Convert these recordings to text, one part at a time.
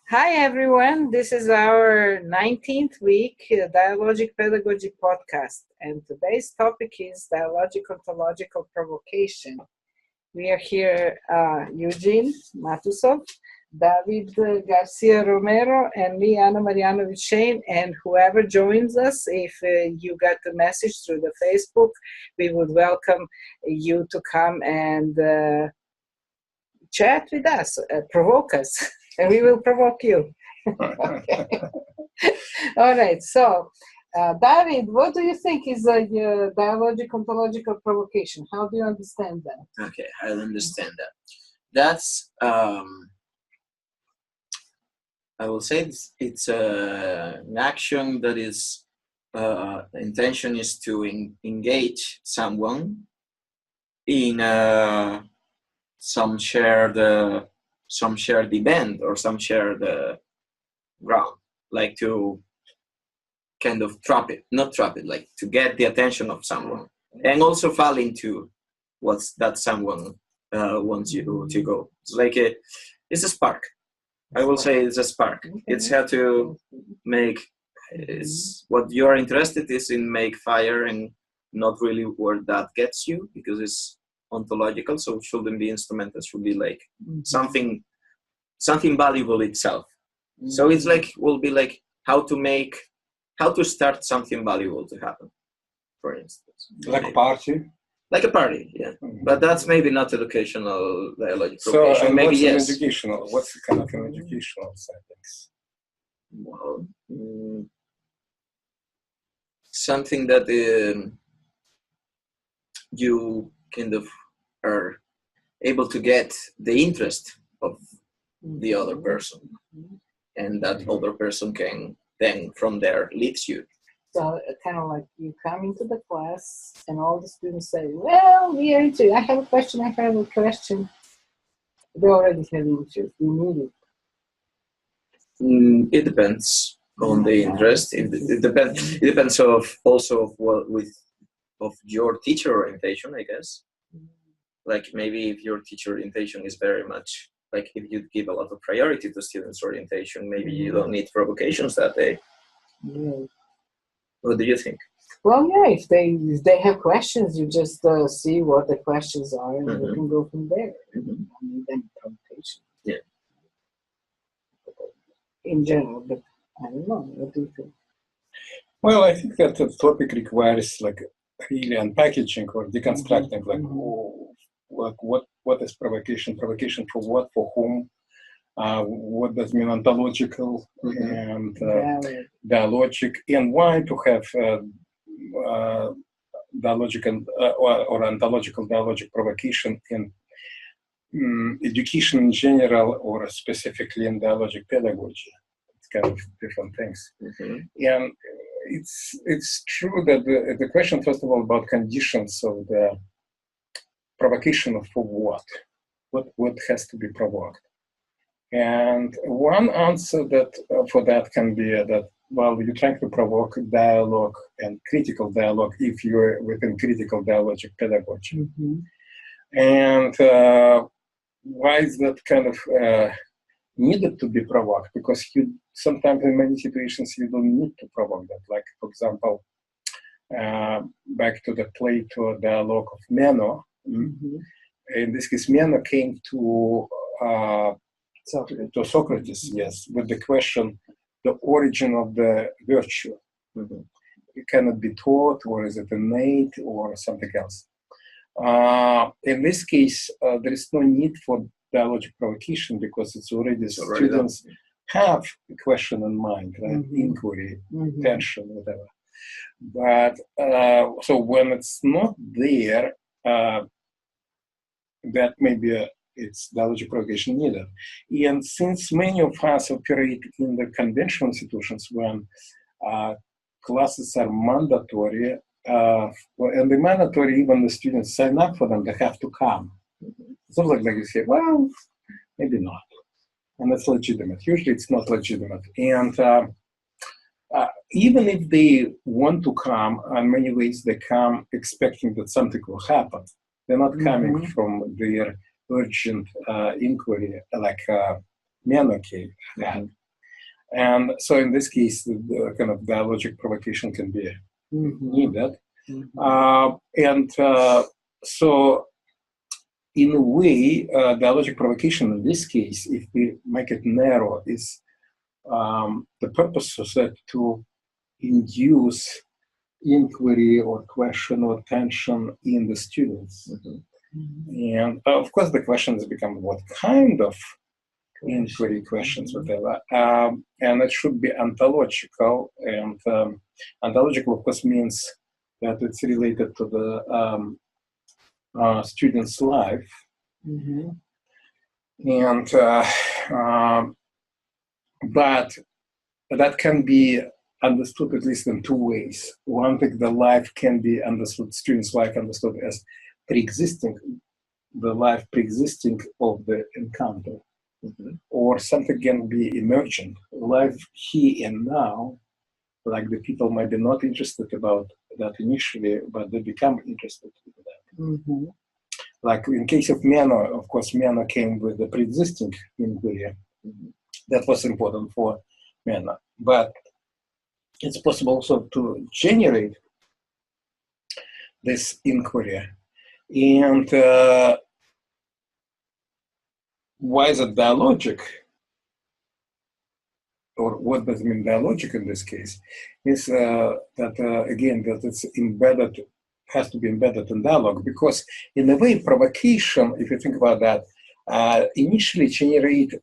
Hi everyone, this is our 19th week Dialogic Pedagogy podcast, and today's topic is Dialogic Ontological Provocation. We are here, Eugene, Matusov, David Garcia Romero, and me, Anna Marjanovic-Shane, and whoever joins us, if you got the message through the Facebook, we would welcome you to come and chat with us, provoke us. And we will provoke you. Okay. All right. So, David, what do you think is a dialogic ontological provocation? How do you understand that? Okay, I understand that. That's, I will say it's an action that is, intention is to engage someone in some shared event or some shared ground, like to kind of like to get the attention of someone and also fall into what's that someone wants you to go. It's like it's a spark. I will say it's a spark. Okay. It's how to make, it's what you're interested is in make fire, and not really where that gets you, because it's ontological, so it shouldn't be instrumental. It should be like something valuable itself. So it's like, will be like how to start something valuable to happen, for instance. Like a party? Like a party, yeah. But that's maybe not educational dialogic provocation. So, maybe what's yes. Educational? What's the kind of an educational settings? Well, something that you kind of are able to get the interest of the other person, and that other person can then from there leads you. So kind of like you come into the class and all the students say, well, we are into, I have a question. They already have interest. You need it. It depends on the interest. It depends also of your teacher orientation, I guess. Like maybe if your teacher orientation is very much like, if you give a lot of priority to students' orientation, maybe you don't need provocations that day. Yeah. What do you think? Well, yeah, if they have questions, you just see what the questions are, and you can go from there. I mean, then provocation. Yeah. In general, but I don't know. What do you think? Well, I think that the topic requires like really unpackaging or deconstructing, what is provocation? Provocation for what? For whom? What does mean ontological and dialogic, and why to have dialogical or ontological dialogic provocation in education in general, or specifically in dialogic pedagogy? It's kind of different things. And it's true that the question, first of all, about conditions of the provocation for what has to be provoked. And one answer that for that can be that, well, you're trying to provoke dialogue and critical dialogue if you're within critical dialogic pedagogy. And why is that kind of needed to be provoked? Because you sometimes in many situations you don't need to provoke that. Like, for example, back to the Plato dialogue of Meno. In this case, Meno came to Socrates, yes, with the question, the origin of the virtue. It cannot be taught, or is it innate, or something else. In this case, there is no need for dialogic provocation, because it's already students have a question in mind, right? Inquiry, tension, whatever. But so when it's not there, that maybe it's dialogic provocation needed. And since many of us operate in the conventional institutions when classes are mandatory, and the mandatory, even the students sign up for them, they have to come. It's not like you say, well, maybe not. And it's legitimate. Usually it's not legitimate. And even if they want to come, in many ways they come expecting that something will happen. They're not coming from their urgent inquiry, like Mano case had. And so in this case, the kind of dialogic provocation can be needed. So in a way, dialogic provocation in this case, if we make it narrow, is the purpose of that to induce inquiry or question or tension in the students. And of course, the questions become what kind of inquiry questions, whatever. And it should be ontological. And ontological, of course, means that it's related to the student's life. And but that can be understood at least in two ways. One thing, the life can be understood, student's life understood as pre-existing, the life pre-existing of the encounter. Or something can be emergent, life here and now, like the people might be not interested about that initially, but they become interested in that. Like in case of Mano, of course, Mano came with the pre-existing inquiry. That was important for Mano. But it's possible also to generate this inquiry. And why is it dialogic? Or what does it mean dialogic in this case? Is that, again, that it's embedded, has to be embedded in dialogue, because in a way, provocation, if you think about that, initially generate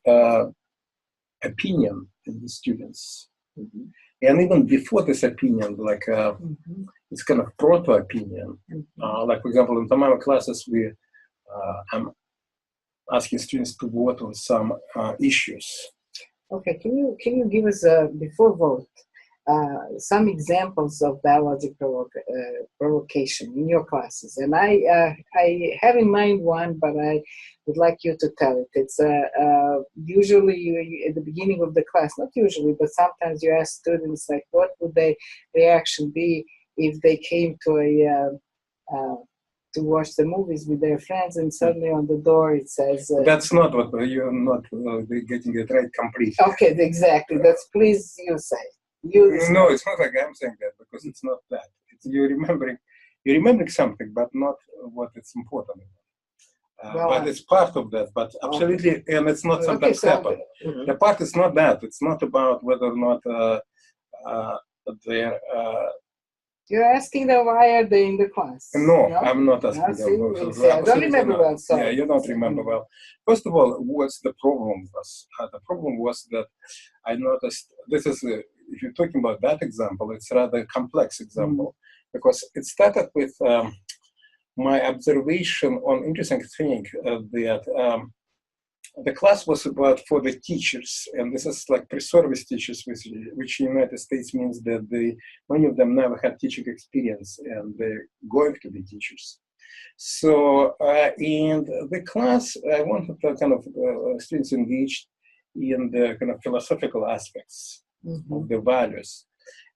opinion in the students. And even before this opinion, like it's kind of proto-opinion. Like, for example, in some of our classes, I'm asking students to vote on some issues. Okay, can you give us, before vote, some examples of dialogic provocation in your classes? And I have in mind one, but I would like you to tell it. It's usually you, at the beginning of the class, not usually, but sometimes you ask students, like, what would their reaction be if they came to to watch the movies with their friends, and suddenly on the door it says... That's not what, you're not getting it right completely. Okay, exactly. That's, please, you say. No, it's not like I'm saying that, because it's not that. It's you're remembering something, but not what it's important. But it's part of that, but absolutely, and it's not sometimes happen. The part is not that. It's not about whether or not they're... You're asking them why are they in the class? No, I'm not asking them. I don't remember well, sorry. Yeah, you don't remember well. First of all, what's the problem was? The problem was that I noticed, this is, if you're talking about that example, it's rather a complex example, because it started with my observation on interesting thing that the class was about for the teachers, and this is like pre-service teachers, which in the United States means that many of them never had teaching experience, and they're going to be teachers. So in the class, I wanted to kind of students engaged in the kind of philosophical aspects of the values.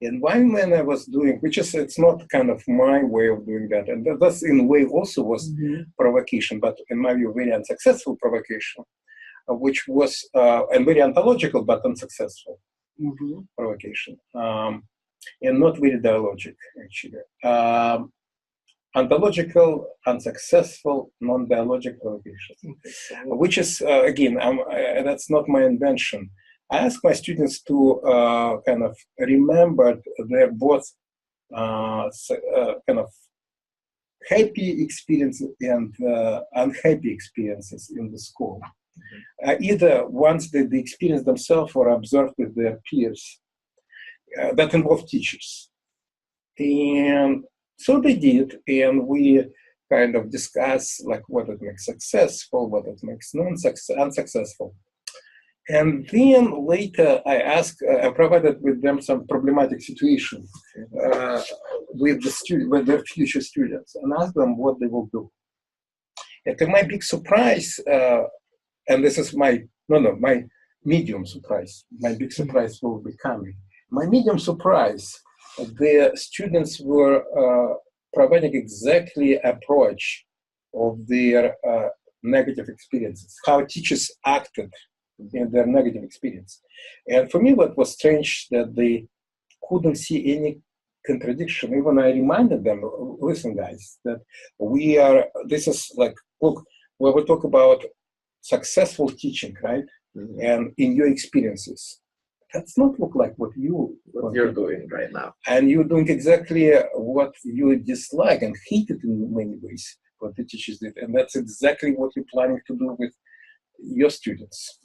And one when I was doing, which is, it's not kind of my way of doing that, and that's in a way also was provocation, but in my view, very unsuccessful provocation, which was, and very ontological, but unsuccessful provocation, and not very dialogic, actually. Ontological, unsuccessful, non-dialogic provocation, which is, again, that's not my invention. I ask my students to kind of remember their both kind of happy experiences and unhappy experiences in the school. Either once they experience themselves or observed with their peers that involve teachers. And so they did, and we kind of discuss like what it makes successful, what it makes unsuccessful. And then later I provided with them some problematic situation with their future students, and asked them what they will do. And to my big surprise, and this is my medium surprise. My big surprise will be coming. My medium surprise, the students were providing exactly approach of their negative experiences, how teachers acted in their negative experience. And for me, what was strange that they couldn't see any contradiction. Even I reminded them, listen, guys, that this is like, look, when we talk about successful teaching, right? And in your experiences, that's not look like what you're doing right now. And you're doing exactly what you dislike and hate it in many ways, what the teachers did. And that's exactly what you're planning to do with your students.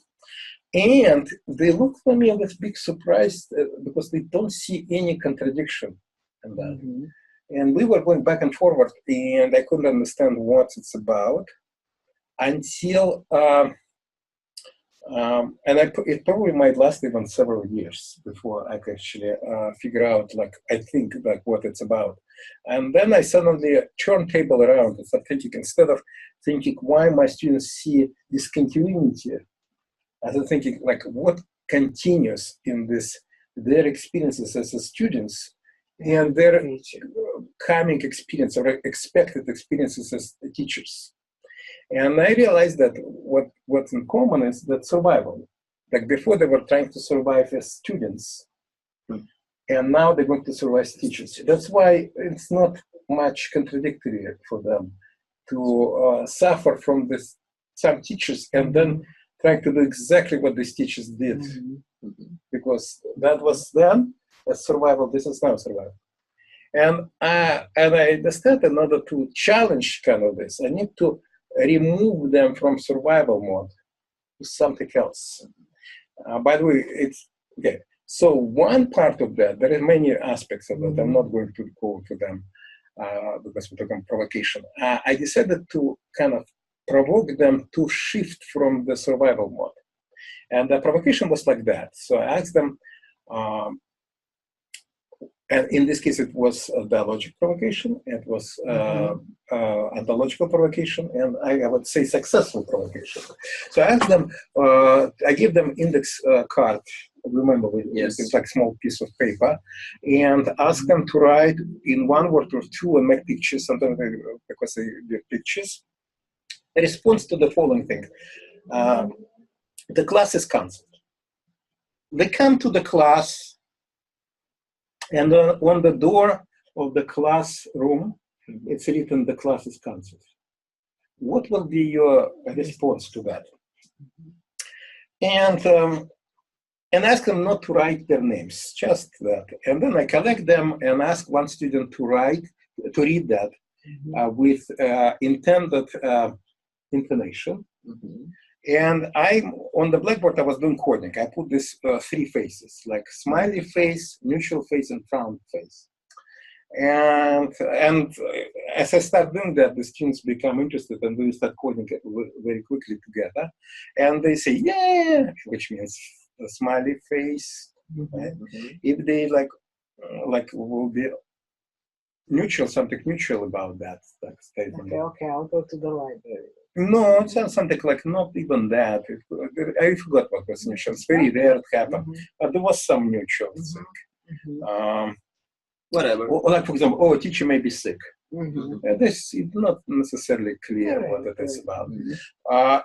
And they look for me with big surprise because they don't see any contradiction in that. And we were going back and forward, and I couldn't understand what it's about until, it probably might last even several years before I could actually figure out, what it's about. And then I suddenly turn table around and start thinking, instead of thinking why my students see discontinuity, I was thinking, what continues in their experiences as students and their coming experience or expected experiences as teachers. And I realized that what's in common is that survival. Like before, they were trying to survive as students, and now they're going to survive as teachers. That's why it's not much contradictory for them to suffer from some teachers and then trying to do exactly what these teachers did, because that was then as survival. This is now survival. And I understand in order to challenge kind of this, I need to remove them from survival mode to something else. By the way, it's okay. So one part of that, there are many aspects of that. I'm not going to go to them because we're talking provocation. I decided to kind of provoke them to shift from the survival mode. And the provocation was like that. So I asked them, and in this case, it was a dialogic provocation, it was ontological provocation, and I would say successful provocation. So I asked them, I gave them index card, remember, it's like small piece of paper, and asked them to write in one word or two and make pictures, sometimes because they did pictures. A response to the following thing. The class is cancelled. They come to the class, and on the door of the classroom, it's written the class is cancelled. What will be your response to that? And ask them not to write their names, just that. And then I collect them and ask one student to read that with intended intonation. And on the blackboard, I was doing coding. I put these three faces, like smiley face, neutral face, and frown face. And as I start doing that, the students become interested and we start coding it very quickly together. And they say, yeah, which means a smiley face. If they like will be neutral, something neutral about that statement. Okay, I'll go to the library. No, it sounds something like not even that. I forgot what was neutral. It's very rare it happened, but there was some neutral thing. Whatever. Like, for example, teacher may be sick. This is not necessarily clear what it is about.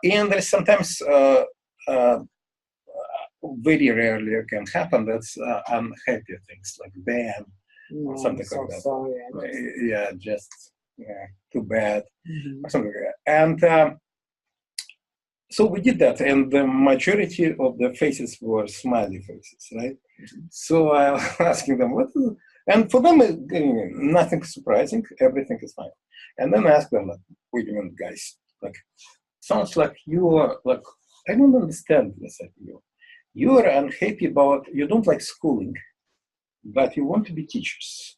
And there's sometimes, very rarely it can happen, that's unhappy things, like bam, or something like that. Sorry, just too bad, or something like that. And so we did that, and the majority of the faces were smiley faces, right? So I was asking them, what is it? And for them, nothing surprising, everything is fine. And then I asked them, like, wait a minute, guys, like, sounds like you are, like, I don't understand this at you. You are unhappy about, you don't like schooling, but you want to be teachers.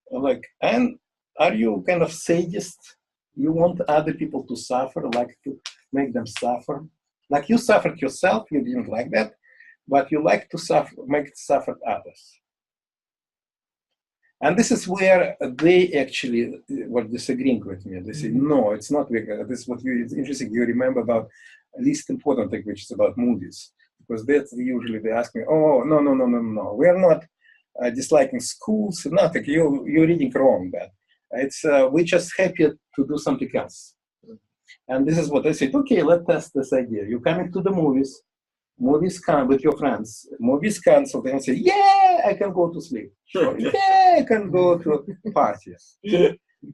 Like, and are you kind of sadist? You want other people to suffer, like to make them suffer? Like you suffered yourself, you didn't like that, but you like to suffer, make it suffer others. And this is where they actually were disagreeing with me. They say, no, it's not. This is what it's interesting. You remember about least important thing, which is about movies. Because that's usually they ask me, oh, no. We are not disliking schools, nothing. You're reading wrong that. It's we're just happy to do something else. And this is what I said, okay, let's test this idea. You're coming to the movies come with your friends, movies cancel, they say, yeah, I can go to sleep. Or, yeah, I can go to parties.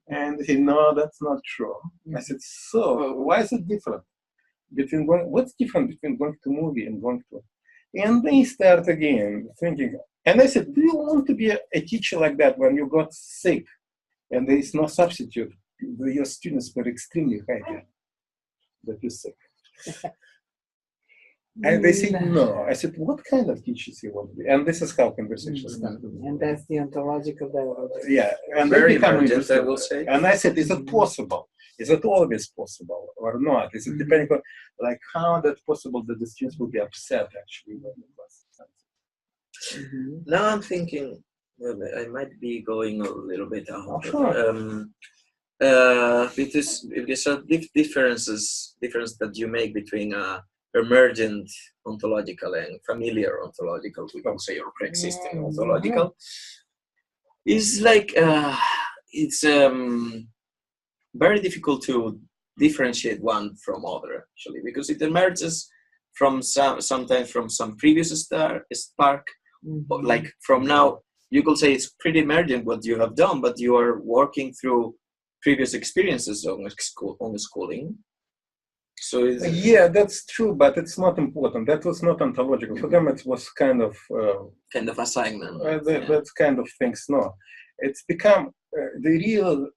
And they say, no, that's not true. I said, so why is it different? What's different between going to movie and going to? And they start again thinking, and I said, do you want to be a teacher like that when you got sick and there is no substitute? Your students were extremely happy that you're sick. And they say, no. I said, what kind of teachers you want to be? And this is how conversations start. And that's the ontological dialogue. Yeah, and very emergent, I will say. And I said, is it possible? Is it always possible or not? Is it depending on like how that's possible that the students will be upset actually when the class is Now I'm thinking, well, I might be going a little bit out. Oh, sure. Because there's a difference that you make between emergent ontological and familiar ontological, we can say, or pre-existing ontological. It's like it's very difficult to differentiate one from other, actually, because it emerges from sometimes from some previous spark. Like from now, you could say it's pretty emergent what you have done, but you are working through previous experiences on schooling. So yeah, that's true, but it's not important. That was not ontological. For them, it was kind of assignment. That kind of things. No, it's become the real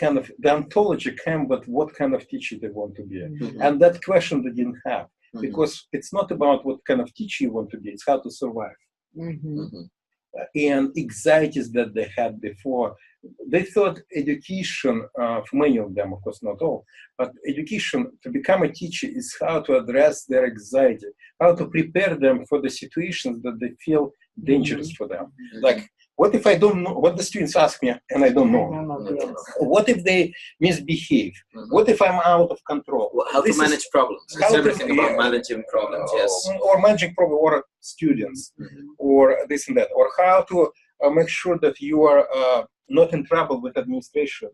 kind of the ontology came with what kind of teacher they want to be, and that question they didn't have because it's not about what kind of teacher you want to be. It's how to survive. And anxieties that they had before. They thought education, for many of them, of course not all, but education to become a teacher is how to address their anxiety, how to prepare them for the situations that they feel dangerous for them. Like, what if I don't know what the students ask me and I don't know? What if they misbehave? What if I'm out of control? How to manage problems. It's everything about managing problems, yes. Or managing problems, or students, or this and that. Or how to make sure that you are not in trouble with administration,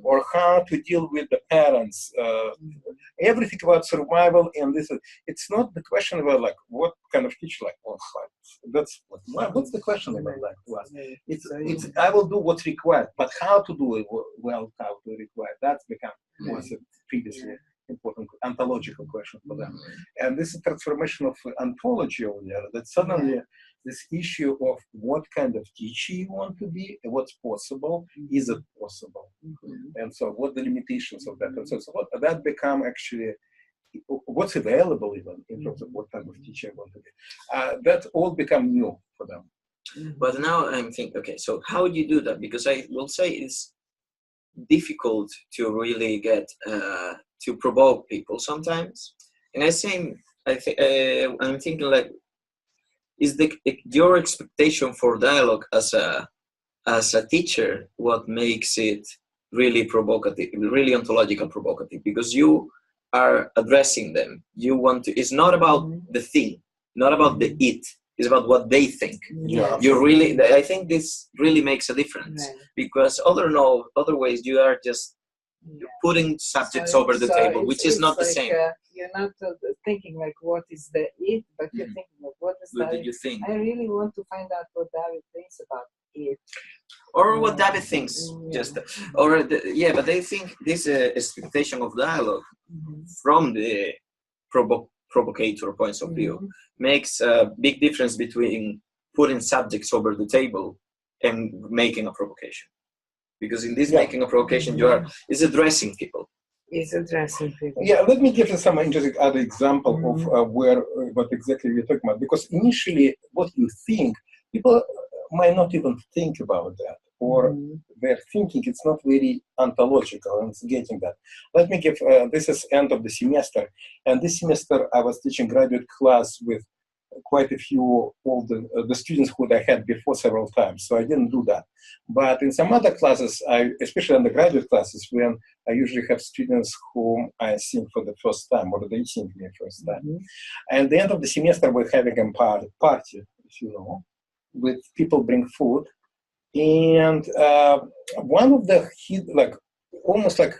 or how to deal with the parents. Everything about survival, and this is, it's not the question about like what kind of teacher, like, oh, that's what's the question about like to ask? It's I will do what's required, but how to do it well, how to require, that's become was a previously important ontological question for them. And this is transformation of ontology over there, that suddenly this issue of what kind of teacher you want to be, what's possible, is it possible? And so what the limitations of that, and so what that become actually what's available even in terms of what type of teacher I want to be. That all become new for them. But now I'm thinking, okay, so how do you do that? Because I will say it's difficult to really get to provoke people sometimes. And I'm thinking like, is your expectation for dialogue as a teacher what makes it really provocative, really ontological provocative? Because you are addressing them. You want to. It's not about the thing, not about the it. It's about what they think. Yeah, you really. I think this really makes a difference because other ways you are just putting subjects over the table, which is not the same. You're not thinking like what is the it, but you're thinking like what is what David? Did you think? I really want to find out what David thinks about it, or what David thinks. But they think this expectation of dialogue from the provocator points of view makes a big difference between putting subjects over the table and making a provocation. Because in this making a provocation, is addressing people. It's addressing people. Yeah, let me give you some interesting other example of what exactly we're talking about. Because initially, what you think, people might not even think about that, or their thinking it's not very ontological, and it's getting that. Let me give. This is end of the semester, and this semester I was teaching graduate class with quite a few of the students who I had before several times, so I didn't do that. But in some other classes, especially in the graduate classes, when I usually have students whom I see for the first time, or they see me first time. And at the end of the semester, we're having a party, if you know, with people bring food. And one of the, almost like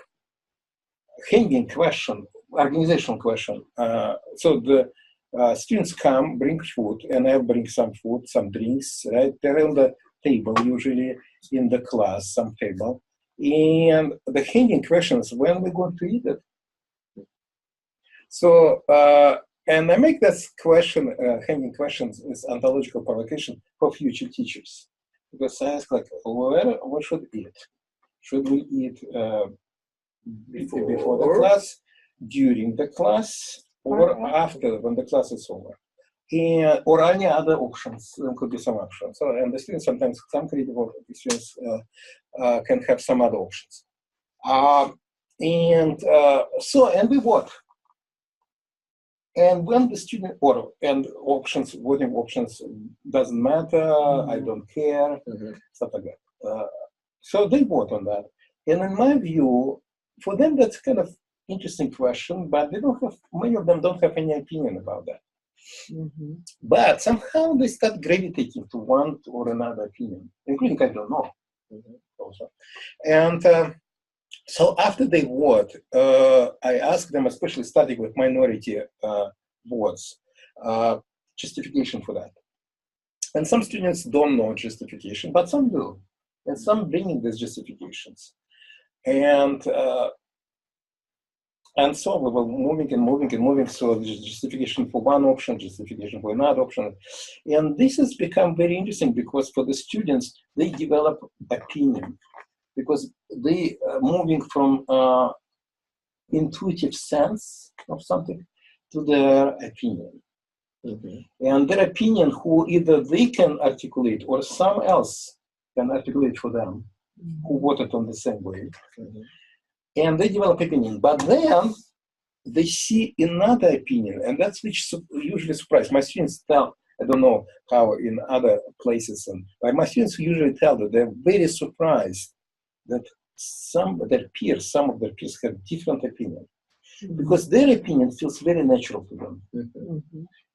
hanging question, organizational question. So the students come, bring food, and I bring some food, some drinks, right? They're on the table, usually in the class, some table. And the hanging question is, when we're going to eat it? So, and I make this question, hanging questions, is ontological provocation for future teachers. Because I ask, like, what should we eat? Should we eat before the class, during the class, or after, when the class is over? And, or any other options. There could be some options. So, and the students sometimes, some critical students can have some other options. And we vote. And when the student, and options, voting options doesn't matter, I don't care, stuff like that. So they vote on that. And in my view, for them, that's kind of interesting question, but they don't have, many of them don't have any opinion about that. But somehow they start gravitating to one or another opinion, including I don't know also. And so after they vote, I ask them, especially starting with minority votes, justification for that. And some students don't know justification, but some do. And some bring in these justifications. And so we were moving and moving and moving. So there's justification for one option, justification for another option. And this has become very interesting because for the students, they develop opinion because they are moving from intuitive sense of something to their opinion. And their opinion, who either they can articulate or someone else can articulate for them, who voted on the same way. And they develop opinion, but then they see another opinion, and that's which usually surprise. My students tell, I don't know how in other places, but my students usually tell that they're very surprised that some of their peers have different opinion, because their opinion feels very natural to them.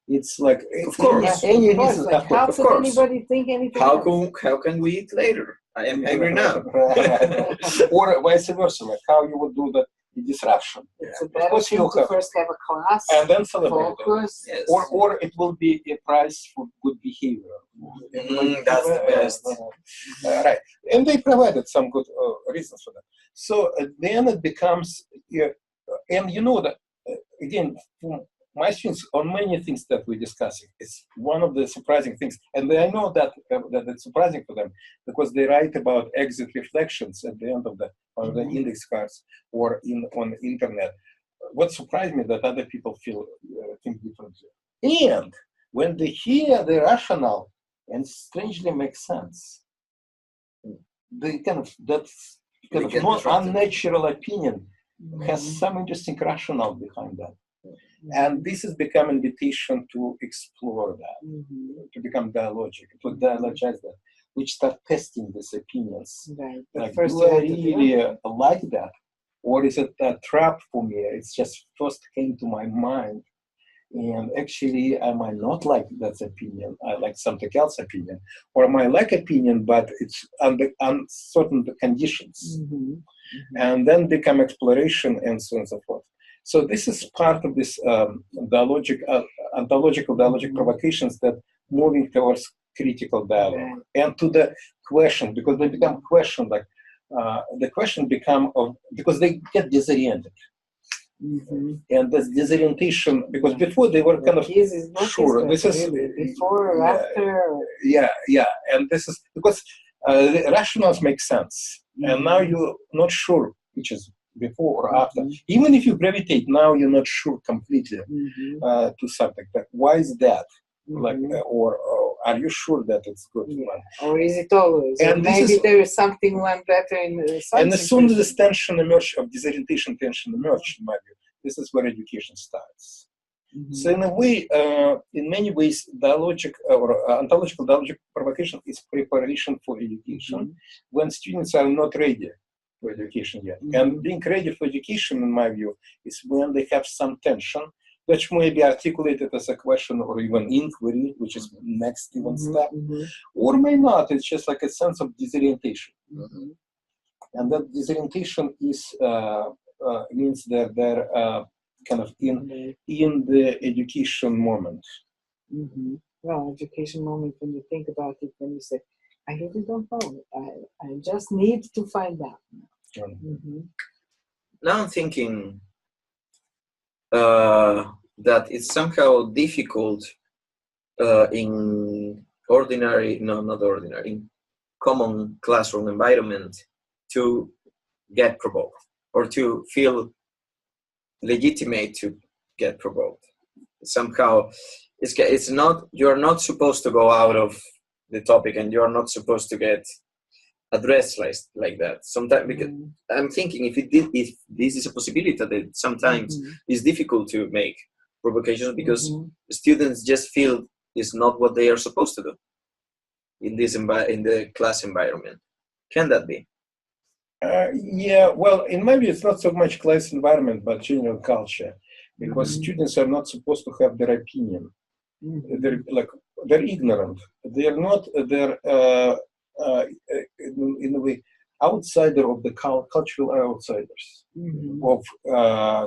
It's like, of course, any reason. Like, how could anybody think anything else? How can we eat later? I am hungry now. Or vice versa, like how you would do the disruption. It's a better thing to first have a class, and then celebrate focus. Yes. Or it will be a prize for good behavior. That's the best. Right. And they provided some good reasons for that. So then it becomes, and you know that, again, my students, on many things that we're discussing, it's one of the surprising things. And I know that it's surprising for them because they write about exit reflections at the end of on the index cards or on the internet. What surprised me that other people think differently. And when they hear the rationale and strangely makes sense, they that's kind of not unnatural opinion has some interesting rationale behind that. And this has become an invitation to explore that, to become dialogic, to dialogize that, which start testing these opinions. Right. Like, do I really like that? Or is it a trap for me? It's just first came to my mind. And actually, I might not like that opinion. I like something else opinion. Or I might like opinion, but it's under uncertain conditions. And then become exploration and so on and so forth. So this is part of this ontological dialogic provocations that moving towards critical dialogue and to the question, because they become question, like the question become because they get disoriented. And this disorientation, because before they were kind of sure this is before or after. And this is because the rationals make sense, and now you're not sure which is before or after. Even if you gravitate, now you're not sure completely to something. Like, why is that? Like, or are you sure that it's good? Or is it always? And maybe there is something one better in something. And as soon as this tension emerges, of disorientation tension emerges, in my view, this is where education starts. So in a way, in many ways, dialogic or ontological dialogic provocation is preparation for education when students are not ready for education yet. And being ready for education, in my view, is when they have some tension, which may be articulated as a question or even inquiry, which is next even step, or may not. It's just like a sense of disorientation. And that disorientation is means that they're kind of in the education moment. Mm-hmm. Well, education moment, when you think about it, when you say, I really don't know, I just need to find out. Mm-hmm. Now I'm thinking that it's somehow difficult in in common classroom environment to get provoked or to feel legitimate to get provoked. Somehow it's not, you're not supposed to go out of the topic and you're not supposed to get addressed like that. Sometimes, because I'm thinking if this is a possibility that sometimes it's difficult to make provocations because students just feel it's not what they are supposed to do in this in the class environment. Can that be? Yeah, well, in my view, it's not so much class environment, but general culture, because students are not supposed to have their opinion. They're ignorant. They're not. They're in a way outsider of the cultural outsiders of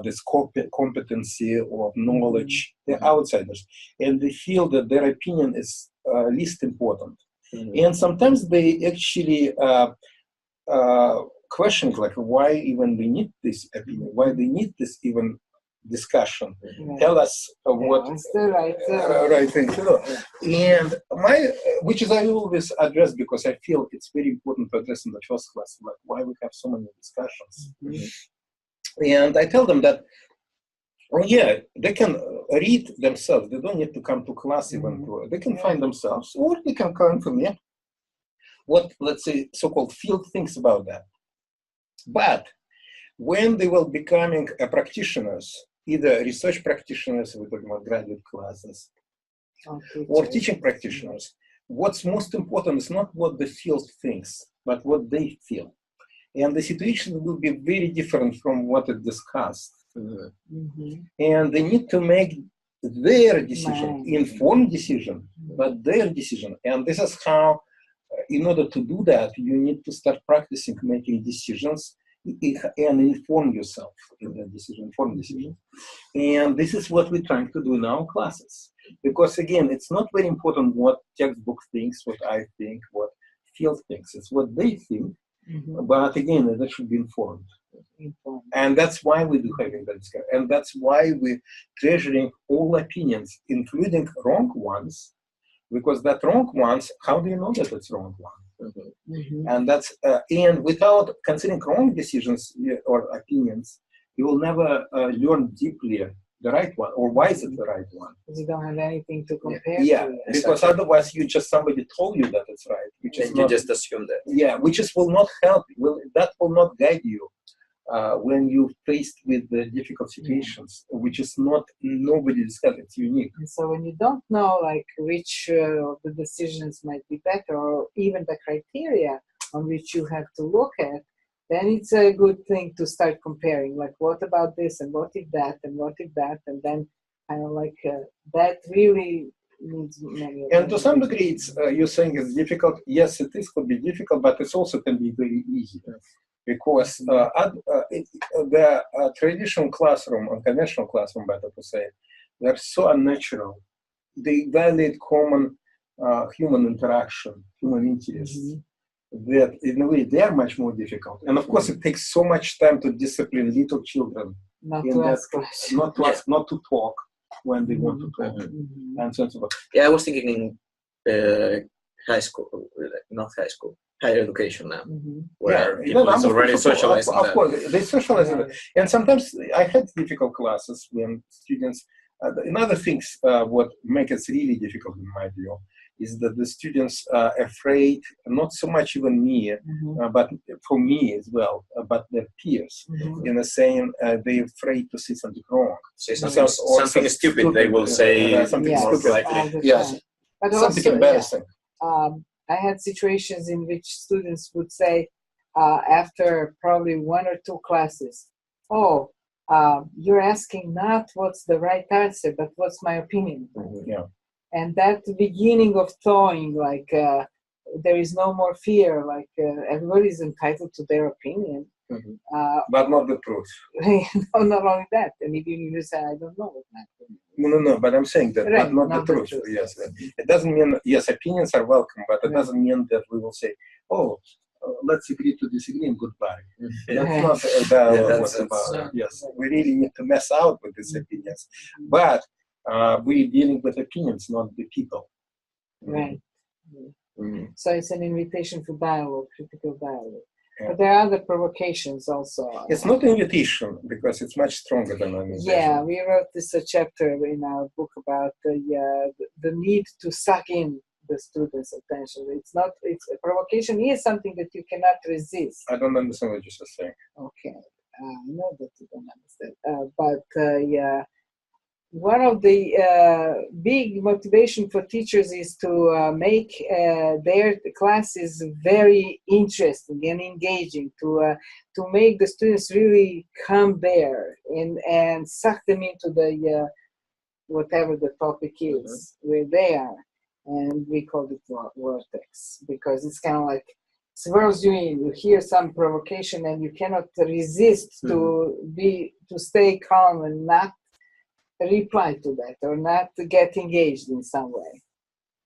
this competency of knowledge. They're outsiders, and they feel that their opinion is least important. And sometimes they actually question like why even we need this opinion, why they need this even discussion. Tell us what's the right thing to do. And which is I always address because I feel it's very important to address in the first class, like why we have so many discussions. And I tell them that, they can read themselves. They don't need to come to class even. They can find themselves, or they can come to me. What, let's say, so-called field thinks about that. But when they will becoming practitioners, either research practitioners, we're talking about graduate classes, or teaching practitioners, what's most important is not what the field thinks, but what they feel. And the situation will be very different from what is discussed. And they need to make their decision, informed decision, but their decision. And this is how, in order to do that, you need to start practicing making decisions and inform yourself in that decision, informed decision. And this is what we're trying to do in our classes. Because again, it's not very important what textbook thinks, what I think, what field thinks. It's what they think, but again, that should be informed. And that's why we do having that discussion. And that's why we're treasuring all opinions, including wrong ones, because that wrong ones, how do you know that it's wrong one? And that's and without considering wrong decisions or opinions, you will never learn deeply the right one, or why is it the right one? Because you don't have anything to compare to. Because otherwise somebody told you that it's right. Which is you just assume that. Yeah, which will not help. That will not guide you when you're faced with the difficult situations, which is not, nobody discussed, it's unique. And so when you don't know like which of the decisions might be better, or even the criteria on which you have to look at, then it's a good thing to start comparing, like what about this, and what if that, and what if that, and then kind of like that really needs many of and to some degree, it's, you're saying it's difficult. Yes, it is, could be difficult, but it also can be very easy. Because the traditional classroom, or conventional classroom, better to say, they're so unnatural. They violate common human interaction, human interests, that in a way they are much more difficult. And of course, it takes so much time to discipline little children. Not to ask questions. Not to talk when they want to talk. And so on and so forth. Yeah, I was thinking in high school, not high school, higher education now, where people is already socializing. Of course, they socialize. And sometimes I had difficult classes when students, another things what make it really difficult in my view is that the students are afraid, not so much even me, but for me as well, but their peers, in the same, they're afraid to say something wrong. Say something stupid, they will say something stupid. likely. Yes, but something also, embarrassing. I had situations in which students would say, after probably 1 or 2 classes, you're asking not what's the right answer, but what's my opinion. And that beginning of thawing, like there is no more fear, like everybody is entitled to their opinion. But not the truth. No, not only that, and even you say, I don't know what happened. No, but I'm saying that, Right, but not the truth. Yes, it doesn't mean, yes, opinions are welcome, but it doesn't mean that we will say, oh, let's agree to disagree and goodbye. That's not dialogue was about. Yes, we really need to mess out with these opinions, but we're dealing with opinions, not the people. Right. So it's an invitation for dialogue, critical dialogue. But there are other provocations also. It's not an invitation because it's much stronger than an invitation. Yeah, we wrote this chapter in our book about the need to suck in the students' attention. It's not. It's a provocation is something that you cannot resist. I don't understand what you're saying. Okay, I know that you don't understand. But yeah, one of the big motivation for teachers is to make their classes very interesting and engaging, to make the students really come there and suck them into the whatever the topic is where they are, and we call it vortex because it's kind of like swirls you in. You hear some provocation and you cannot resist to stay calm and not reply to that or not get engaged in some way.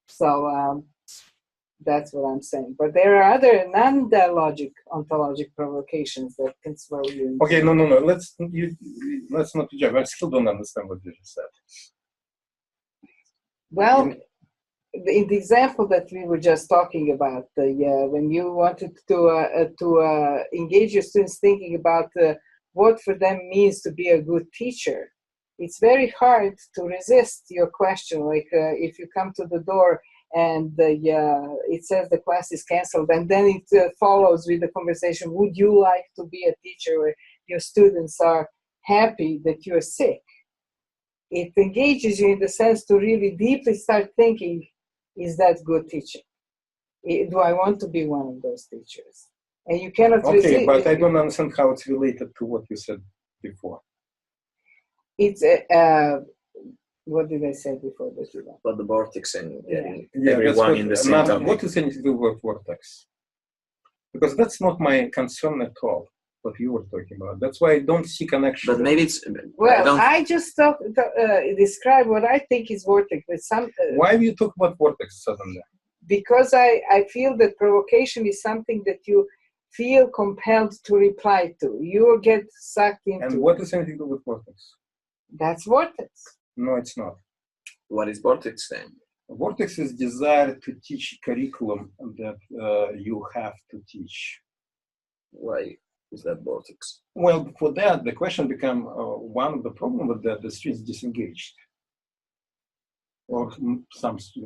So that's what I'm saying. But there are other non-dialogic ontologic provocations that can swirl you into. Okay, no. Let's not judge. I still don't understand what you just said. Well, in the example that we were just talking about, when you wanted to engage your students thinking about what for them means to be a good teacher, it's very hard to resist your question. Like if you come to the door and it says the class is canceled, and then it follows with the conversation, would you like to be a teacher where your students are happy that you're sick? It engages you in the sense to really deeply start thinking, is that good teaching? Do I want to be one of those teachers? And you cannot resist. Okay, but I don't understand how it's related to what you said before. It's what did I say before that you about the vortex and yeah, everyone in the same topic. What is anything to do with vortex? Because that's not my concern at all. What you were talking about. That's why I don't see connection. But maybe it's. Well, I just describe what I think is vortex. But why do you talk about vortex suddenly? Because I feel that provocation is something that you feel compelled to reply to. You get sucked into. And what is anything to do with vortex? That's vortex. No, it's not. What is vortex then? Vortex is desire to teach curriculum that you have to teach. Why is that vortex? Well, for that, the question become one of the problems with that the students disengaged. Or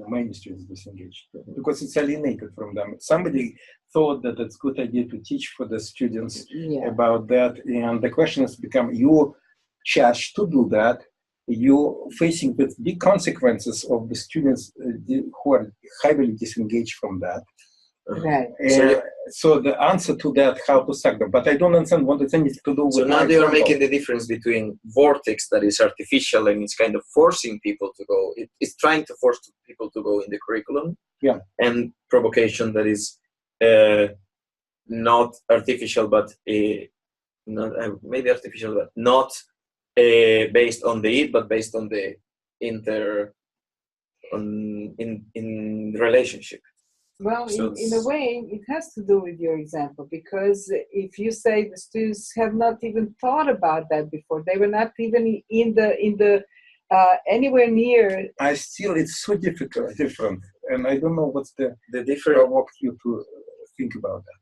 many students disengaged because it's alienated from them. Somebody thought that it's a good idea to teach for the students about that, and the question has become: you charged to do that, you facing with big consequences of the students who are heavily disengaged from that. Right. So the answer to that, how to suck them, but I don't understand what it's anything to do with. So now they are making the difference between vortex that is artificial and it's kind of forcing people to go. It's trying to force people to go in the curriculum. Yeah. And provocation that is not artificial, but maybe artificial, but not based on the it, but based on the in relationship. Well, so in a way, it has to do with your example, because if you say the students have not even thought about that before, they were not even in the anywhere near. It's so different, and I don't know what's the difference provoked you to think about that.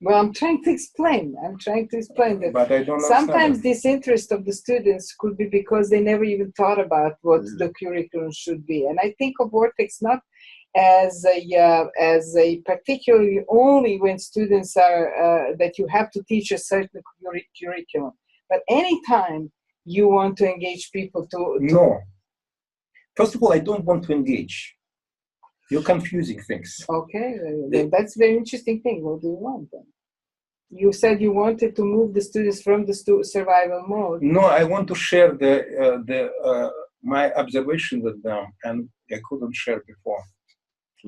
Well, I'm trying to explain that. But I don't sometimes this interest of the students could be because they never even thought about what the curriculum should be, and I think of vortex not as a particularly only when students are that you have to teach a certain curriculum, but anytime you want to engage people to no. First of all, I don't want to engage. You're confusing things. Okay, that's a very interesting thing. What do you want then? You said you wanted to move the students from the survival mode. No, I want to share my observation with them, and I couldn't share before.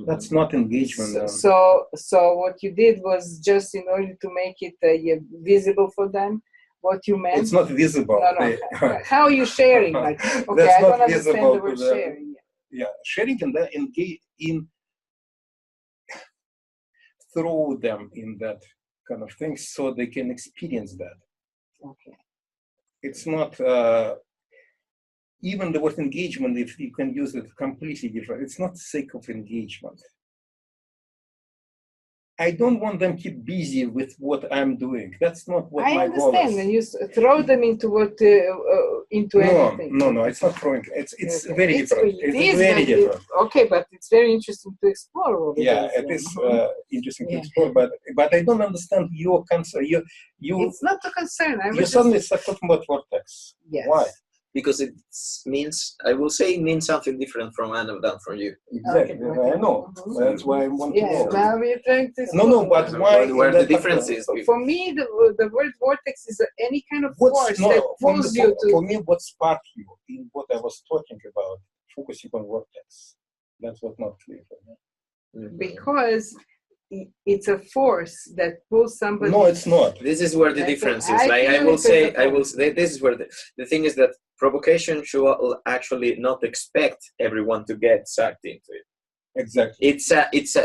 That's not engagement. So what you did was just in order to make it visible for them. What you meant? It's not visible. No. How are you sharing? Like, okay, That's I don't not understand visible the word to them. sharing. Yeah, sharing and then engage in through them in that kind of thing, so they can experience that. Okay. It's not even the word engagement. If you can use it completely different, it's not sake of engagement. I don't want them to keep busy with what I'm doing. That's not what my goal is. I understand when you throw them into what anything. No, it's not throwing. It's okay. Very different. It's very different. Okay, but it's very interesting to explore. What it is interesting to explore, but I don't understand your concern. You. It's not a concern. You suddenly start talking about vortex. Yes. Why? Because it means, I will say, it means something different from Anna than from you. Exactly. Okay. I know. That's why I want to know. Now we're trying to. No, but why? Where the difference is? For me, the word vortex is any kind of force that pulls you to. For me, what sparked you in what I was talking about, focusing on vortex, that's what not clear for me. Because it's a force that pulls somebody. No, it's not. This is where the difference is. I will say, this is where the thing is that provocation should actually not expect everyone to get sucked into it. Exactly.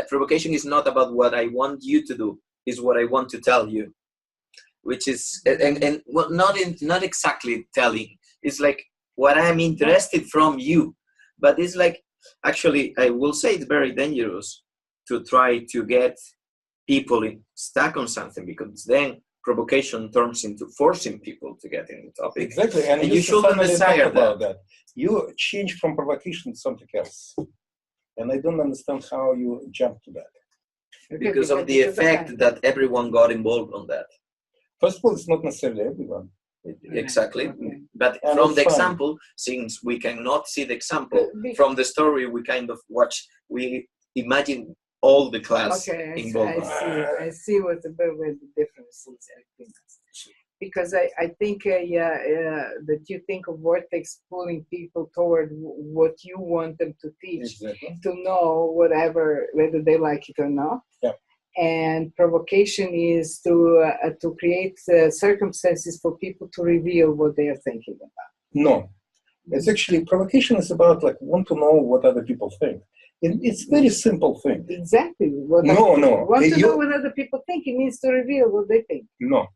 Provocation is not about what I want you to do. It's what I want to tell you, which is and well, not exactly telling. It's like what I'm interested from you, but it's like actually I will say it's very dangerous to try to get people stuck on something, because then provocation turns into forcing people to get in the topic. Exactly, and you shouldn't desire that. You change from provocation to something else, and I don't understand how you jump to that. Because of the effect that everyone got involved on that. First of all, it's not necessarily everyone. Exactly, but from the example, since we cannot see the example from the story, we kind of watch. We imagine all the class involved. I see where the difference is. I think. Because I think that you think of vortex pulling people toward what you want them to teach, to know whatever, whether they like it or not. Yeah. And provocation is to create circumstances for people to reveal what they are thinking about. No, it's actually, provocation is about like want to know what other people think. It's a very simple thing. Exactly. Want to know what other people think. It means to reveal what they think. No.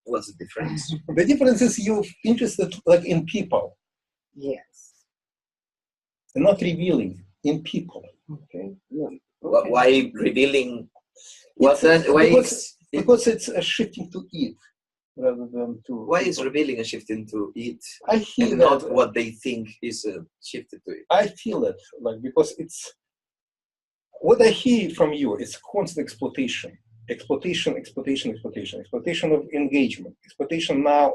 What's the difference? The difference is you're interested like in people. Yes. And not revealing in people. Okay. Yeah. Okay. Why revealing? Because it's a shifting to it rather than to. Why is revealing a shifting to it? I feel and not what they think is shifted to it. I feel it like because it's what I hear from you is constant exploitation of engagement, exploitation now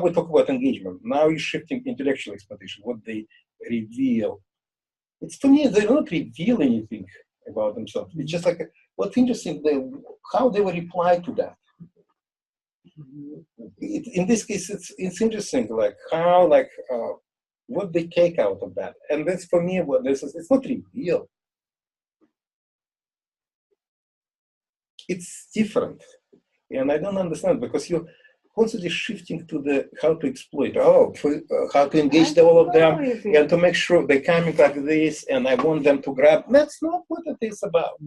we talk about engagement. Now you're shifting intellectual exploitation, what they reveal. It's to me, they don't reveal anything about themselves. It's just like, what's interesting, how they will reply to that. In this case, it's interesting, like how, what they take out of that. And that's for me, what this is, it's not reveal. It's different, and I don't understand because you're constantly shifting to how to exploit. How to engage all of them, and to make sure they're coming like this, and I want them to grab. That's not what it is about.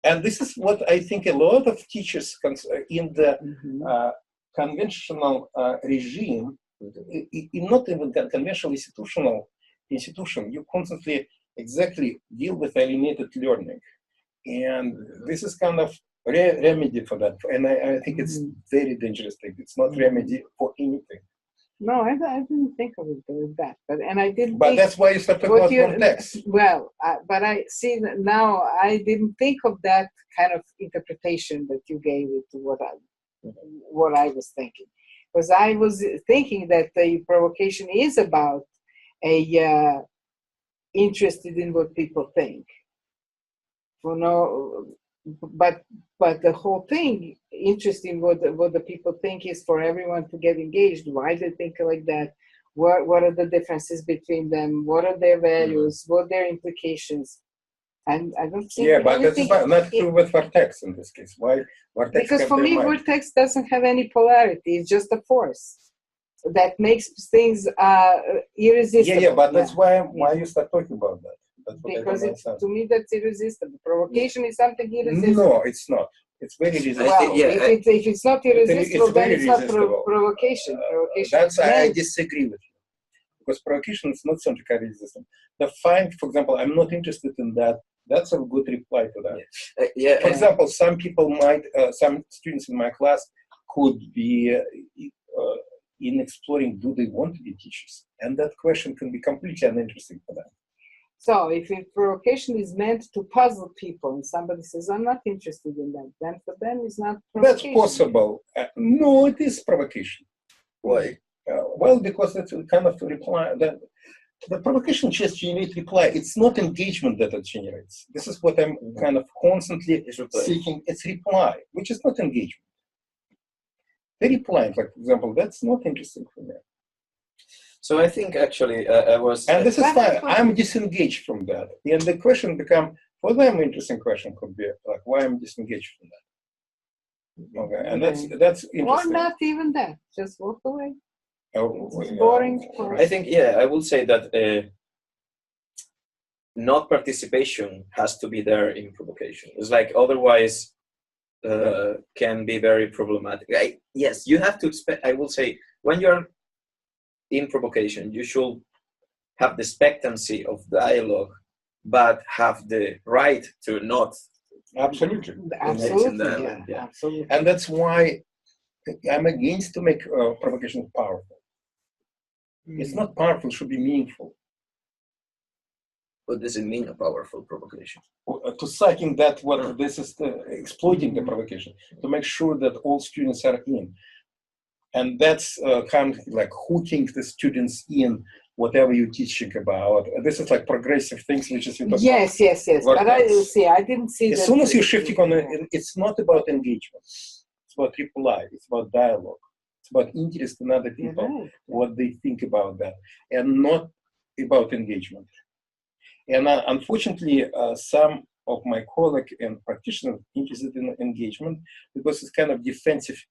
And this is what I think a lot of teachers in the conventional regime, not even conventional institution, you constantly exactly deal with alienated learning. And this is kind of remedy for that. And I think it's very dangerous thing. It's not remedy for anything. No, I didn't think of it like that. But that's why you started about context. Well, but I see that now I didn't think of that kind of interpretation that you gave it to what I was thinking. Because I was thinking that the provocation is about interested in what people think. But the whole thing, interesting what the people think, is for everyone to get engaged. Why they think like that? What are the differences between them? What are their values? What are their implications? And I don't think. Yeah, but that's not true with vortex in this case. Why vortex? Because for me, vortex doesn't have any polarity. It's just a force that makes things irresistible. Yeah, but that's why you start talking about that. That's what because to me, that's irresistible. Provocation is something irresistible. No, it's not. It's very resistible. Well, if it's not irresistible, then it's not provocation. Provocation. I disagree with you. Because provocation is not something irresistible. The fine, for example, I'm not interested in that. That's a good reply to that. For example, some people might, some students in my class could be in exploring, do they want to be teachers? And that question can be completely uninteresting for them. So if provocation is meant to puzzle people and somebody says, I'm not interested in that, then for them it's not provocation. That's possible. No, it is provocation. Why? Well, because it's a kind of reply. The provocation just generates reply. It's not engagement that it generates. This is what I'm kind of constantly seeking. It's reply, which is not engagement. The reply, like, for example, that's not interesting for me. So I think actually I was... And this is fine. I'm disengaged from that. And the question becomes, for them, interesting question could be, like, why I'm disengaged from that? Okay, and that's interesting. Or not even that. Just walk away. It's boring. I think, I will say that not participation has to be there in provocation. It's like otherwise can be very problematic. Yes, you have to expect, I will say, when you're in provocation, you should have the expectancy of dialogue, but have the right to not. Absolutely. Absolutely. Absolutely. And that's why I'm against to make provocation powerful. It's not powerful, it should be meaningful. What does it mean, a powerful provocation? To sucking that, what this is exploiting the provocation, to make sure that all students are in. And that's kind of like hooking the students in whatever you're teaching about. This is like progressive things, which is... Yes. But I didn't see as soon as you're shifting on it, it's not about engagement. It's about reply. It's about dialogue. It's about interest in other people, what they think about that, and not about engagement. And unfortunately, some of my colleagues and practitioners are interested in engagement because it's kind of defensive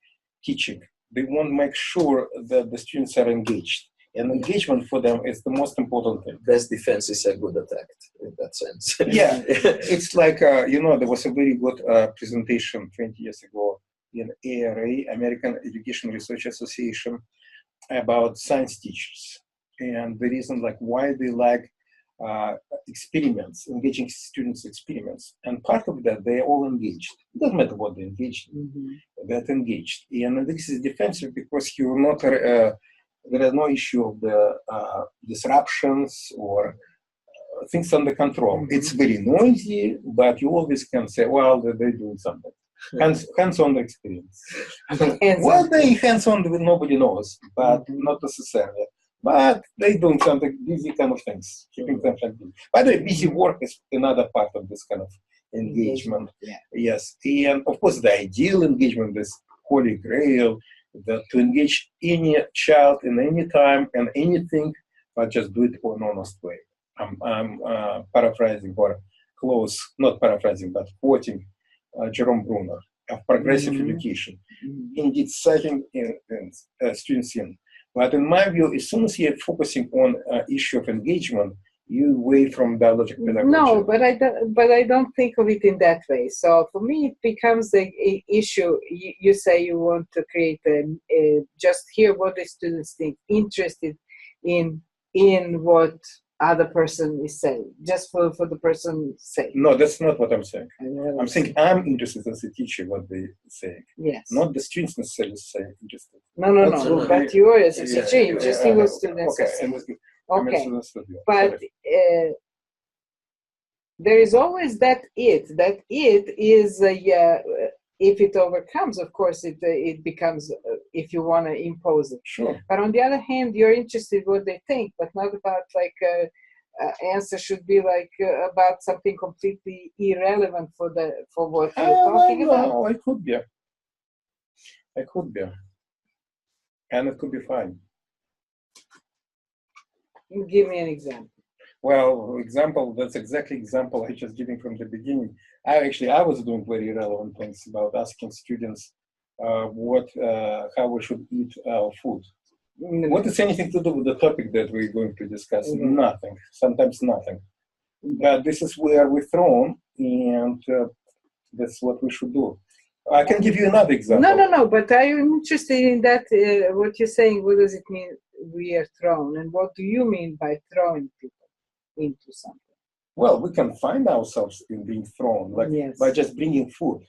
teaching. They want to make sure that the students are engaged. And engagement for them is the most important thing. Best defense is a good attack, in that sense. Yeah, it's like, there was a very good presentation 20 years ago in ARA, American Education Research Association, about science teachers. And the reason like why they like experiments, engaging students' experiments. And part of that, they're all engaged. It doesn't matter what they're engaged in, they're engaged. And this is defensive because you're not, there is no issue of the disruptions or things under control. It's very noisy, but you always can say, well, they're doing something. Hands-on experience. Well, they hands-on, nobody knows, but not necessarily. But they're doing something, busy kind of things, keeping them busy. By the way, busy work is another part of this kind of engagement. Yes, and of course, the ideal engagement is holy grail, that to engage any child in any time and anything, but just do it in an honest way. I'm paraphrasing or close, not paraphrasing, but quoting Jerome Bruner of progressive education. Indeed, citing students in. But in my view, as soon as you're focusing on issue of engagement, you away from dialogic pedagogy. No, but I don't think of it in that way. So for me, it becomes an issue. You say you want to create just hear what the students think, interested in what other person is saying, just for the person's sake. No, that's not what I'm saying. I'm saying I'm interested as a teacher what they say. Yes. Not the students necessarily say interested. No. But you are as a teacher interested what students are saying. Okay, but there is always that it is, if it overcomes, of course, it becomes, if you want to impose it. Sure. But on the other hand, you're interested in what they think, but not about like, answer should be like about something completely irrelevant for what you're talking about. No, it could be. And it could be fine. Give me an example. Well, example, that's exactly example I just giving from the beginning. I was doing very relevant things about asking students how we should eat our food. What is anything to do with the topic that we're going to discuss? Nothing, sometimes nothing. But this is where we're thrown, and that's what we should do. I can give you another example. No, but I'm interested in that, what you're saying. What does it mean we are thrown? And what do you mean by throwing people into something? Well, we can find ourselves in being thrown, like by just bringing food.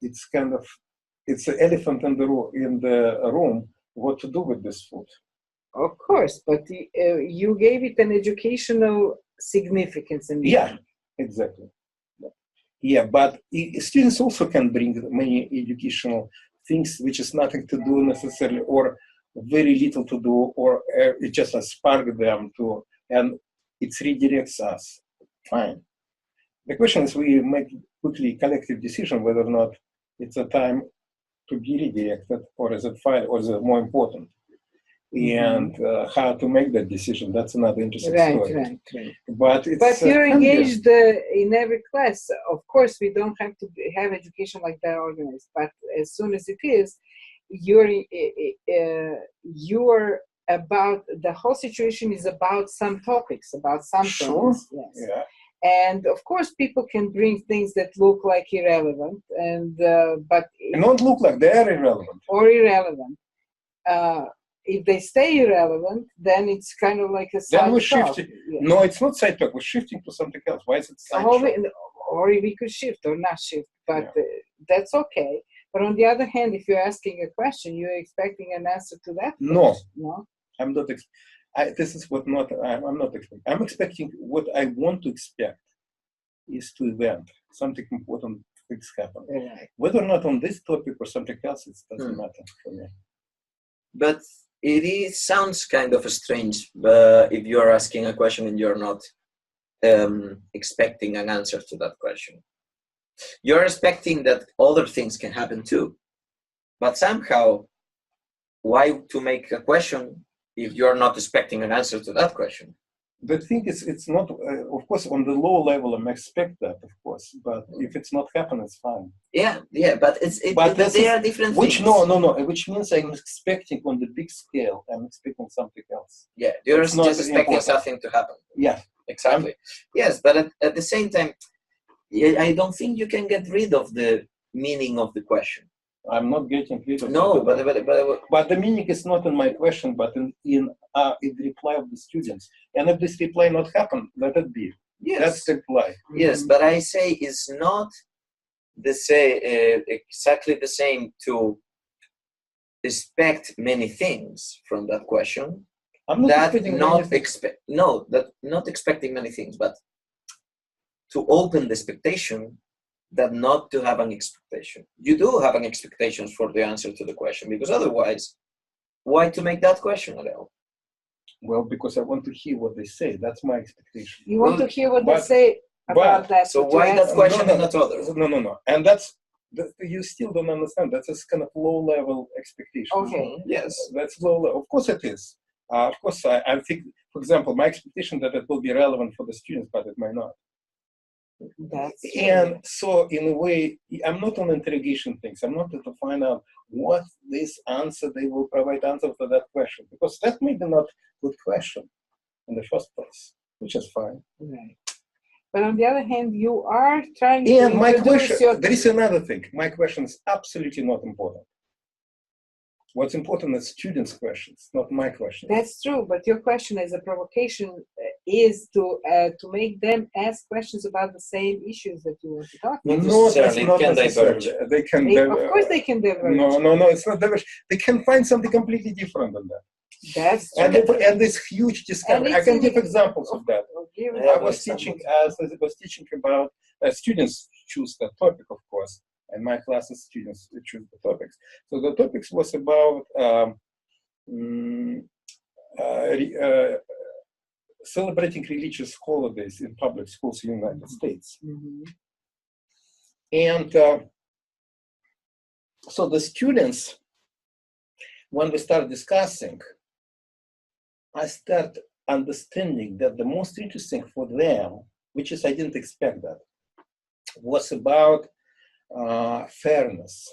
It's an elephant in the room. What to do with this food? Of course, but you gave it an educational significance. Exactly. Yeah, but students also can bring many educational things which is nothing to do necessarily, or very little to do, or it just spark them to, and it redirects us. Fine. The question is, we make quickly collective decision whether or not it's a time to be redirected, or is it fine, or is it more important? And how to make that decision, that's another interesting story. Right. But you're engaged in every class. Of course, we don't have to have education like that organized, but as soon as it is, you're about, the whole situation is about some topics, about some things. Yes. Yeah. And of course, people can bring things that look like irrelevant, but don't look like they're irrelevant. Or irrelevant. If they stay irrelevant, then it's kind of like a side talk. Then we're shifting. Yes. No, it's not side talk. We're shifting to something else. Why is it side talk? Or we could shift or not shift, but that's okay. But on the other hand, if you're asking a question, you're expecting an answer to that question. No, I'm not. This is what not. I'm not expecting. I'm expecting what I want to expect is to event something important. Things happen. Right. Whether or not on this topic or something else, it doesn't matter for me. But it sounds kind of strange if you're asking a question and you're not expecting an answer to that question. You're expecting that other things can happen too. But somehow, why to make a question if you're not expecting an answer to that question? The thing is, it's not, of course, on the low level, I expect that, of course, but if it's not happening, it's fine. Yeah, but they are different things. No, which means I'm expecting on the big scale, I'm expecting something else. Yeah, you're just expecting something to happen. Yeah. Exactly. Yes, but at the same time, I don't think you can get rid of the meaning of the question. I'm not getting rid of it. But the meaning is not in my question, but in the reply of the students. And if this reply not happen, let it be. Yes. That's the reply. Yes, but I say it's not exactly the same to expect many things from that question. I'm not not expecting many things, but to open the expectation, that not to have an expectation. You do have an expectation for the answer to the question, because otherwise, why to make that question at all? Well, because I want to hear what they say. That's my expectation. You want to hear what they say about that. So why that question and not others? No. And you still don't understand. That's a kind of low-level expectation. Okay. Yes, that's low level. Of course it is. Of course, I think, for example, my expectation that it will be relevant for the students, but it might not. And so, in a way, I'm not on interrogation things. I'm not to find out what this answer they will provide answer for that question, because that may be not good question in the first place, which is fine. Right. But on the other hand, you are trying to introduce my question. There is another thing. My question is absolutely not important. What's important is students' questions, not my questions. That's true, but your question as a provocation is to make them ask questions about the same issues that you want to talk about. No, that's not necessarily. They can of course they can diverge. No, it's not diverge. They can find something completely different than that. That's true. And this huge discovery. I can give examples of that. I was teaching about students choose the topic, of course. And my classes, students choose the topics. So the topics was about celebrating religious holidays in public schools in the United States. Mm-hmm. And so the students, when we start discussing, I start understanding that the most interesting for them, which is I didn't expect that, was about fairness.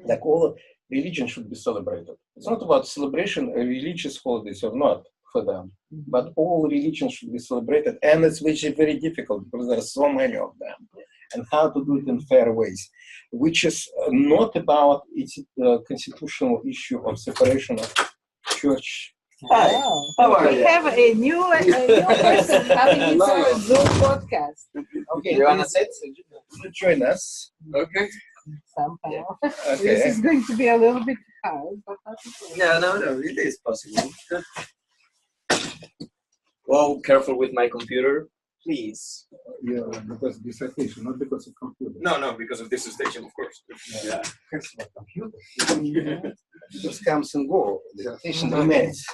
Like all religion should be celebrated. It's not about celebration, religious holidays or not for them, but all religions should be celebrated, and it's which is very difficult because there are so many of them, and how to do it in fair ways, which is not about its constitutional issue of separation of church. Hi, how are we you? have a new person coming into our Zoom podcast. Okay, You wanna sit? Join us. Okay. Somehow. Okay. This is going to be a little bit hard, but that's okay. No, it is possible. Well, careful with my computer, please. Yeah, because dissertation, not because of computer. No, because of this station, of course. Yeah. Because of computer. Just comes and go. Dissertation remains.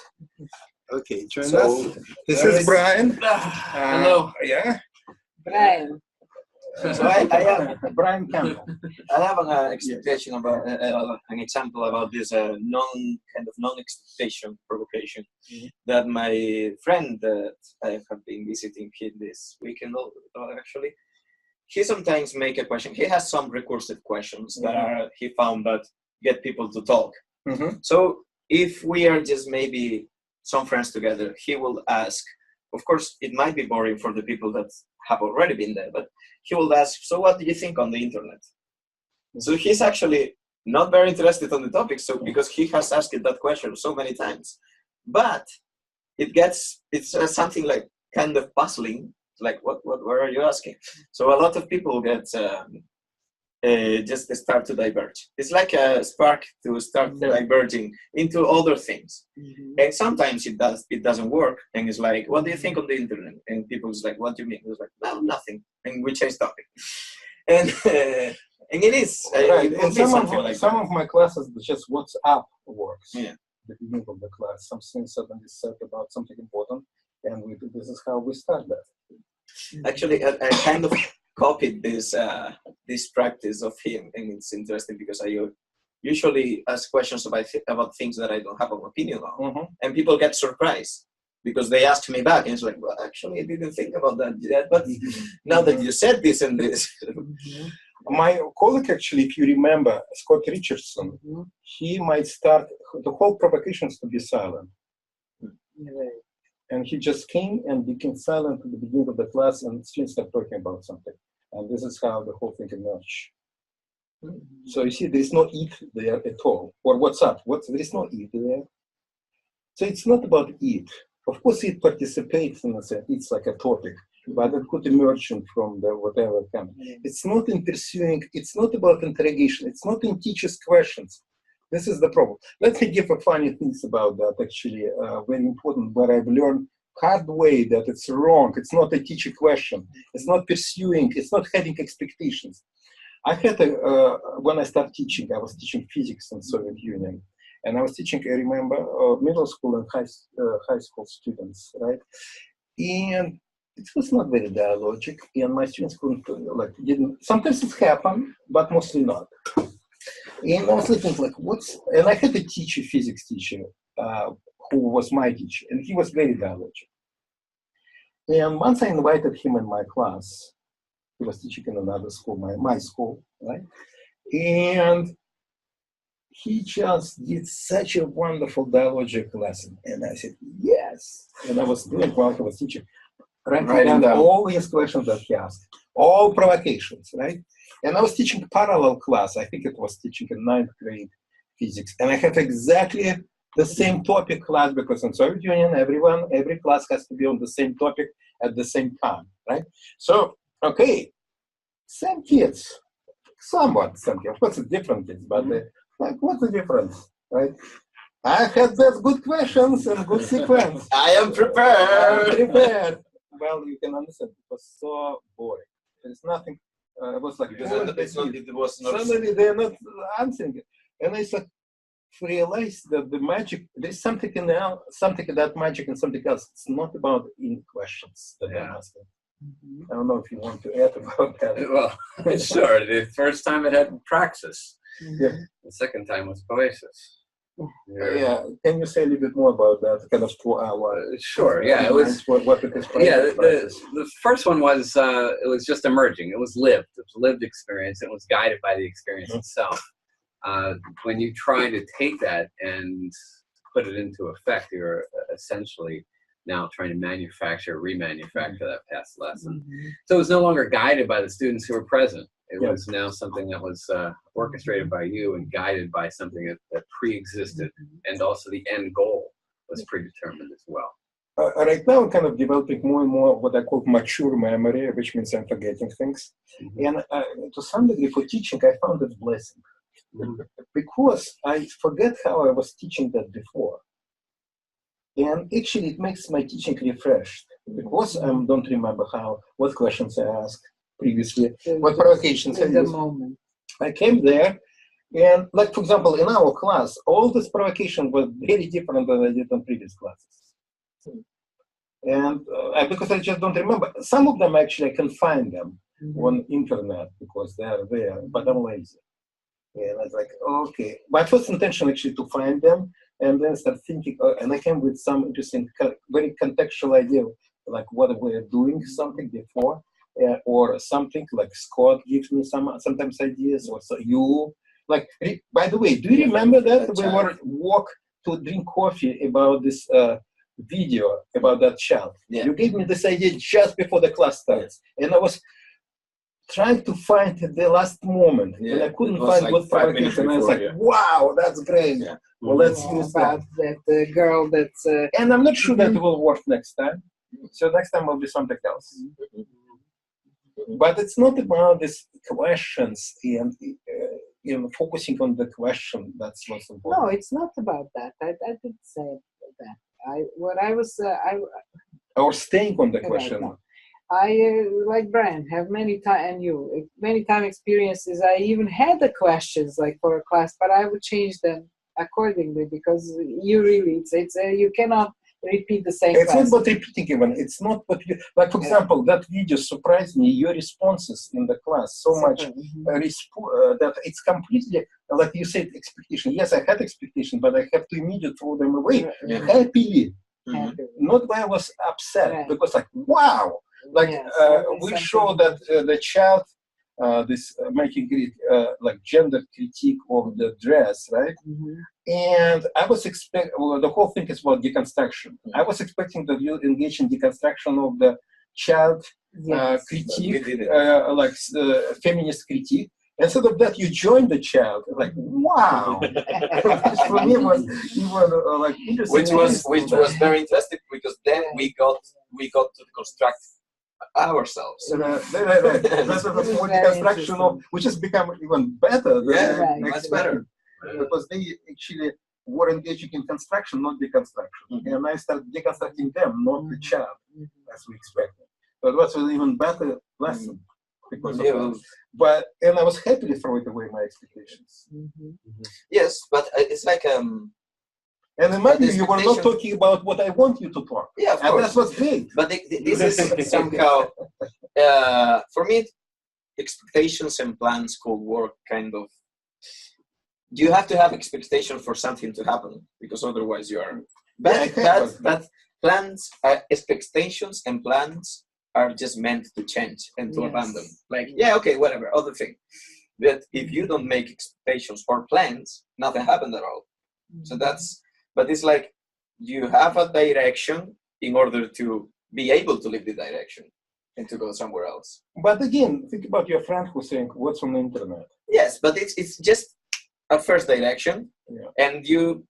Okay, join us. This is Brian. Hello. Yeah. Brian. So I have Brian Campbell. I have an expectation about an example about this non-expectation provocation that my friend that I have been visiting here this weekend actually, he sometimes make a question. He has some recursive questions that are he found that get people to talk. So if we are just maybe some friends together, he will ask. Of course, it might be boring for the people that have already been there, but he will ask, so what do you think on the internet? So he's actually not very interested on the topic, so because he has asked that question so many times. But it's something like kind of puzzling, like what are you asking? So a lot of people get just start to diverge. It's like a spark to start diverging into other things. And sometimes it doesn't work. And it's like, what do you think on the internet? And people's like, what do you mean? It's like, no, nothing. And we change topic. And it is. Right. It And some of my classes, just WhatsApp works. Yeah. The beginning of the class, something suddenly said about something important, and this is how we start that. Actually, I kind of copied this practice of him, and it's interesting because I usually ask questions about things that I don't have an opinion on, and people get surprised because they ask me back, and it's like, well, actually, I didn't think about that yet, but now that you said this and this. My colleague, actually, if you remember, Scott Richardson, he might start the whole provocations to be silent. And he just came and became silent at the beginning of the class, and students started talking about something. And this is how the whole thing emerged. So you see, there is no it there at all. Or what's up? There is no it there. So it's not about it. Of course, it participates in a sense. It's like a topic, but it could emerge from the whatever comes. It's not in pursuing. It's not about interrogation. It's not in teachers' questions. This is the problem. Let me give a funny things about that. Actually, very important. Where I've learned hard way that it's wrong. It's not a teacher question. It's not pursuing. It's not having expectations. I had when I started teaching, I was teaching physics in Soviet Union, and I was teaching. I remember middle school and high school students, right? And it was not very dialogic, and my students didn't. Sometimes it happened, but mostly not. And I was looking like, and I had a teacher, physics teacher, who was my teacher, and he was very dialogic. And once I invited him in my class, he was teaching in another school, my school, right? And he just did such a wonderful dialogic lesson. And I said, yes. And I was doing while he was teaching, writing down all his questions that he asked, all provocations, right? And I was teaching parallel class. I think it was teaching in 9th grade physics. And I had exactly the same topic class, because in Soviet Union, every class has to be on the same topic at the same time, right? So, okay, same kids, somewhat same kids. Of course, it's different kids, but what's the difference, right? I had those good questions and good sequence. I am prepared. Well, you can understand, it was so boring. There's nothing. It was like, suddenly they're not answering it. And I said, realize that the magic, there's something in there, something that magic and something else. It's not about in questions that I'm asking. I don't know if you want to add about that. Well, sure. The first time it had praxis. Yeah. The second time was poesis. Yeah, can you say a little bit more about that kind of 2 hour? Sure. Yeah, it was. What it is. Yeah, the first one was it was just emerging. It was lived. It was a lived experience. It was guided by the experience itself. When you try to take that and put it into effect, you're essentially now trying to manufacture, remanufacture that past lesson. So it was no longer guided by the students who were present. It was now something that was orchestrated by you and guided by something that pre-existed, and also the end goal was predetermined as well. Right now, I'm kind of developing more and more what I call mature memory, which means I'm forgetting things. And to some degree, for teaching, I found it blessing. Because I forget how I was teaching that before. And actually, it makes my teaching refreshed. Because I don't remember what questions I asked previously, what provocations I used. I came there, and like, for example, in our class, all this provocation was very different than I did in previous classes. And because I just don't remember. Some of them, actually, I can find them on internet because they are there, but I'm lazy. And I was like, okay. My first intention actually to find them, and then start thinking, and I came with some interesting, very contextual idea, like what we were doing something before, or something like Scott gives me sometimes ideas, or so you, like, by the way, do you remember that we were walk to drink coffee about this video about that child? Yeah. You gave me this idea just before the class starts, and I was trying to find the last moment, and I couldn't find like what provocation. I was like, wow, that's great. Yeah. Well, let's use that. That girl that's... And I'm not sure that it will work next time. So next time will be something else. But it's not about these questions and focusing on the question. That's what's important. No, it's not about that. I didn't say that. Or staying on the question. No. I, like Brian, have many time experiences. I even had the questions like for a class, but I would change them accordingly because you cannot repeat the same It's class. not about repeating even. It's not what you, like, for example, that video surprised me, your responses in the class so much that it's completely, like you said, expectation. Yes, I had expectation, but I have to immediately throw them away happily. Not why I was upset, because like, wow, like we show that the child, this making like gender critique of the dress, right? And I was expecting, the whole thing is about deconstruction. I was expecting that you engage in deconstruction of the child critique, like feminist critique. Instead of that, you join the child. Like, wow! For me, was even like interesting. Which was very interesting because then we got to construct ourselves. That's more deconstruction of, which has become even better. Much better. Because they actually were engaging in construction, not deconstruction. And I started deconstructing them, not the child, as we expected. But it was an even better lesson because of that. But, and I was happy to throw it away, my expectations. Yes, but it's like and imagine you were not talking about what I want you to talk. Yeah, of course. And that's what's big. But this is somehow, for me, expectations and plans could work kind of. You have to have expectation for something to happen because otherwise you are. But plans, expectations and plans are just meant to change and to abandon. Like, okay, whatever, other thing. But if you don't make expectations or plans, nothing happened at all. So that's. But it's like you have a direction in order to be able to live the direction and to go somewhere else. But again, think about your friend who's saying, what's on the internet? Yes, but it's just a first direction, and you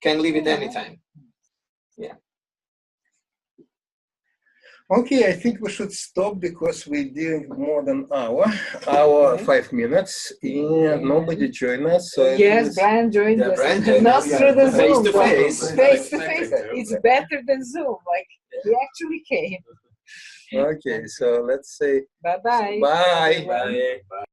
can leave it anytime. Yeah. Okay, I think we should stop because we're doing more than hour 5 minutes, and nobody joined us. So yes, Brian joined us, not through the Zoom. Face to face. It's better than Zoom. Like he actually came. Okay, so let's say bye-bye. Bye. Bye.